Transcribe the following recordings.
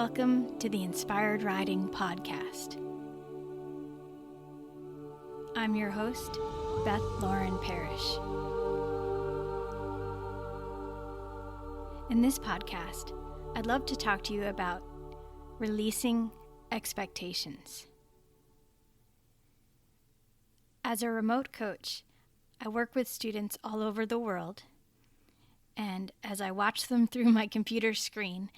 Welcome to the Inspired Riding Podcast. I'm your host, Beth Lauren Parrish. In this podcast, I'd love to talk to you about releasing expectations. As a remote coach, I work with students all over the world, and as I watch them through my computer screen,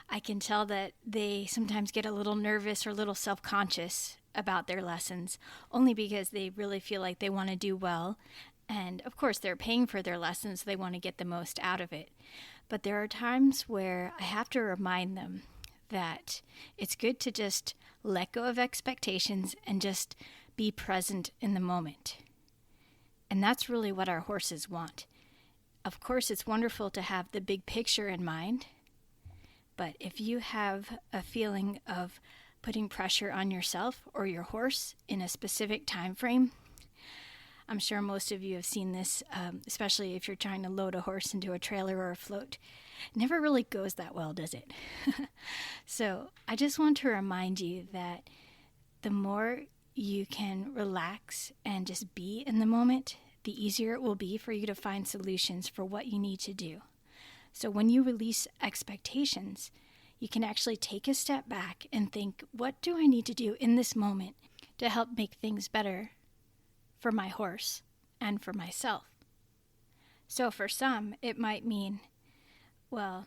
I can tell that they sometimes get a little nervous or a little self-conscious about their lessons, only because they really feel like they want to do well. And of course, they're paying for their lessons, so they want to get the most out of it. But there are times where I have to remind them that it's good to just let go of expectations and just be present in the moment. And that's really what our horses want. Of course, it's wonderful to have the big picture in mind. But if you have a feeling of putting pressure on yourself or your horse in a specific time frame, I'm sure most of you have seen this, especially if you're trying to load a horse into a trailer or a float. It never really goes that well, does it? So I just want to remind you that the more you can relax and just be in the moment, the easier it will be for you to find solutions for what you need to do. So when you release expectations, you can actually take a step back and think, what do I need to do in this moment to help make things better for my horse and for myself? So for some, it might mean, well,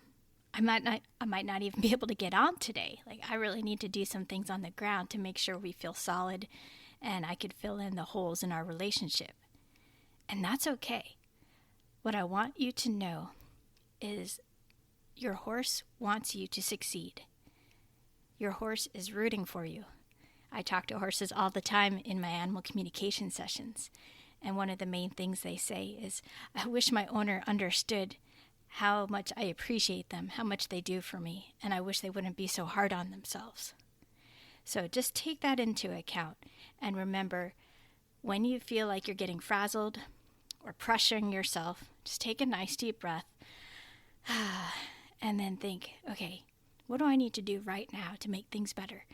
I might not even be able to get on today. Like, I really need to do some things on the ground to make sure we feel solid and I could fill in the holes in our relationship. And that's okay. What I want you to know is your horse wants you to succeed. Your horse is rooting for you. I talk to horses all the time in my animal communication sessions, and one of the main things they say is, I wish my owner understood how much I appreciate them, how much they do for me, and I wish they wouldn't be so hard on themselves. So just take that into account and remember, when you feel like you're getting frazzled or pressuring yourself, just take a nice deep breath and then think, okay, what do I need to do right now to make things better?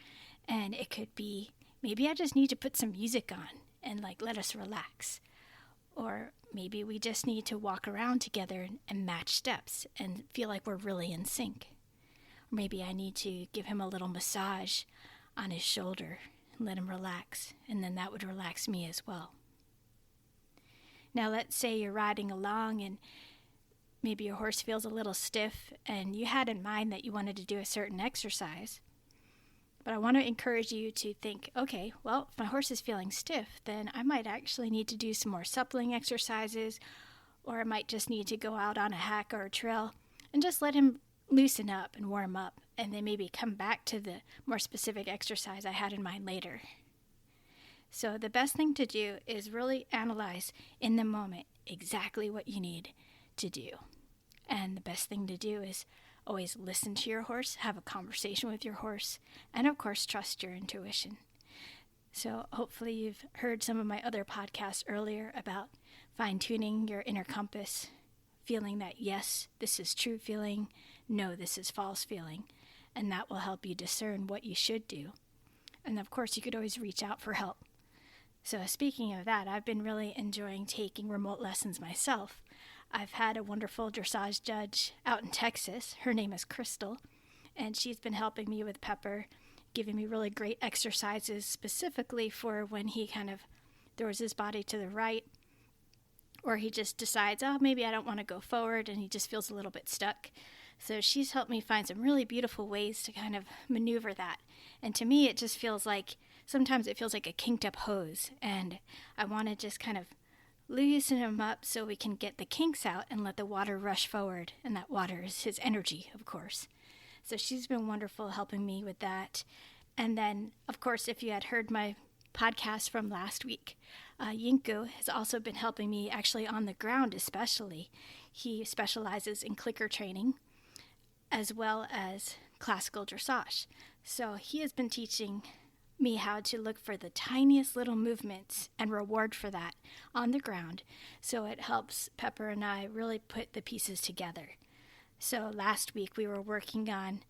And it could be, maybe I just need to put some music on and let us relax. Or maybe we just need to walk around together and match steps and feel like we're really in sync. Or maybe I need to give him a little massage on his shoulder and let him relax, and then that would relax me as well. Now let's say you're riding along and maybe your horse feels a little stiff and you had in mind that you wanted to do a certain exercise. But I want to encourage you to think, okay, well, if my horse is feeling stiff, then I might actually need to do some more suppling exercises, or I might just need to go out on a hack or a trail and just let him loosen up and warm up, and then maybe come back to the more specific exercise I had in mind later. So the best thing to do is really analyze in the moment exactly what you need to do. And the best thing to do is always listen to your horse, have a conversation with your horse, and of course, trust your intuition. So hopefully you've heard some of my other podcasts earlier about fine-tuning your inner compass, feeling that yes, this is true feeling, no, this is false feeling, and that will help you discern what you should do. And of course, you could always reach out for help. So speaking of that, I've been really enjoying taking remote lessons myself. I've had a wonderful dressage judge out in Texas. Her name is Crystal, and she's been helping me with Pepper, giving me really great exercises specifically for when he kind of throws his body to the right, or he just decides, oh, maybe I don't want to go forward, and he just feels a little bit stuck. So she's helped me find some really beautiful ways to kind of maneuver that. And to me, it just feels like, sometimes it feels like a kinked up hose, and I want to just kind of loosen him up so we can get the kinks out and let the water rush forward, and that water is his energy, of course. So she's been wonderful helping me with that. And then, of course, if you had heard my podcast from last week, Yinku has also been helping me actually on the ground especially. He specializes in clicker training as well as classical dressage. So he has been teaching me how to look for the tiniest little movements and reward for that on the ground. So it helps Pepper and I really put the pieces together. So last week we were working on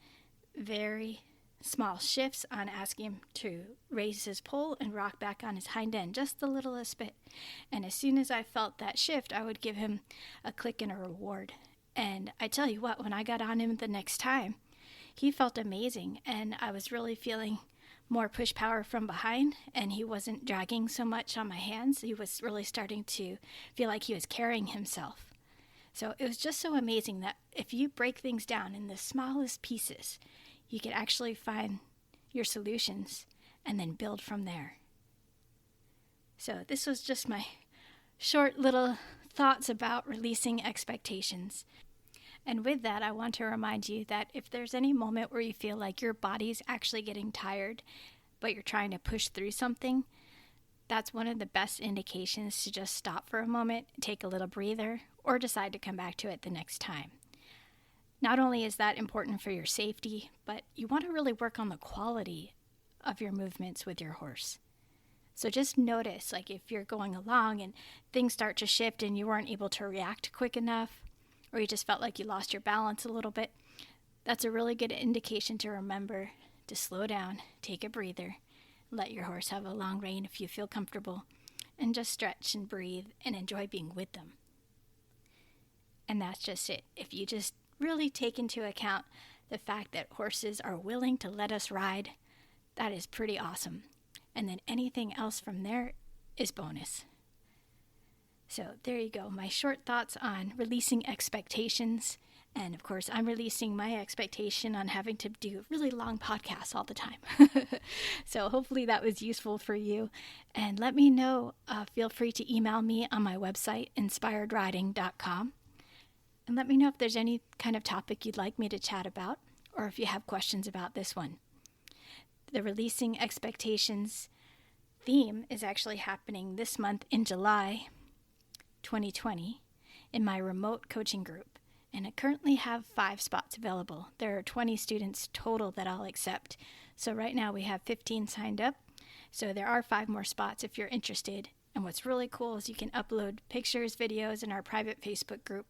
very small shifts on asking him to raise his pole and rock back on his hind end, just the littlest bit. And as soon as I felt that shift, I would give him a click and a reward. And I tell you what, when I got on him the next time, he felt amazing, and I was really feeling more push power from behind, and he wasn't dragging so much on my hands. He was really starting to feel like he was carrying himself. So it was just so amazing that if you break things down in the smallest pieces, you can actually find your solutions and then build from there. So this was just my short little thoughts about releasing expectations. And with that, I want to remind you that if there's any moment where you feel like your body's actually getting tired, but you're trying to push through something, that's one of the best indications to just stop for a moment, take a little breather, or decide to come back to it the next time. Not only is that important for your safety, but you want to really work on the quality of your movements with your horse. So just notice, like if you're going along and things start to shift and you weren't able to react quick enough, or you just felt like you lost your balance a little bit, that's a really good indication to remember to slow down, take a breather, let your horse have a long rein if you feel comfortable, and just stretch and breathe and enjoy being with them. And that's just it. If you just really take into account the fact that horses are willing to let us ride, that is pretty awesome. And then anything else from there is bonus. So there you go, my short thoughts on releasing expectations. And of course, I'm releasing my expectation on having to do really long podcasts all the time. So hopefully that was useful for you. And let me know, feel free to email me on my website, inspiredriding.com. And let me know if there's any kind of topic you'd like me to chat about, or if you have questions about this one. The Releasing Expectations theme is actually happening this month in July 2020 in my remote coaching group, and I currently have 5 spots available. There are 20 students total that I'll accept. So right now we have 15 signed up, so there are 5 more spots if you're interested. And what's really cool is you can upload pictures, videos in our private Facebook group.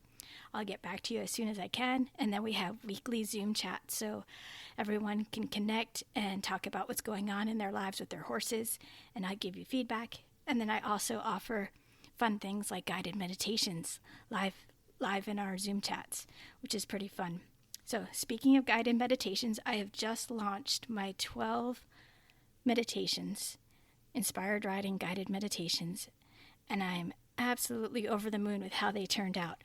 I'll get back to you as soon as I can, and then we have weekly Zoom chats so everyone can connect and talk about what's going on in their lives with their horses, and I give you feedback. And then I also offer fun things like guided meditations live in our Zoom chats, which is pretty fun. So speaking of guided meditations, I have just launched my 12 meditations, Inspired Riding guided meditations, and I'm absolutely over the moon with how they turned out.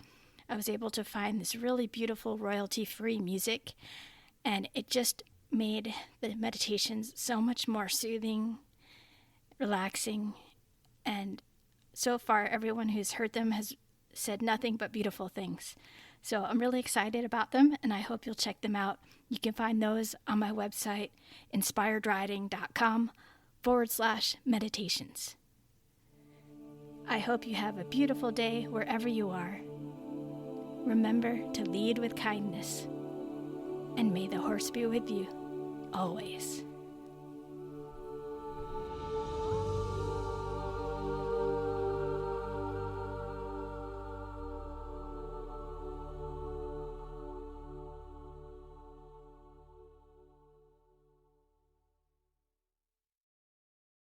I was able to find this really beautiful royalty-free music, and it just made the meditations so much more soothing, relaxing, and so far everyone who's heard them has said nothing but beautiful things. So I'm really excited about them, and I hope you'll check them out. You can find those on my website, inspiredriding.com/meditations. I hope you have a beautiful day wherever you are. Remember to lead with kindness, and may the horse be with you always.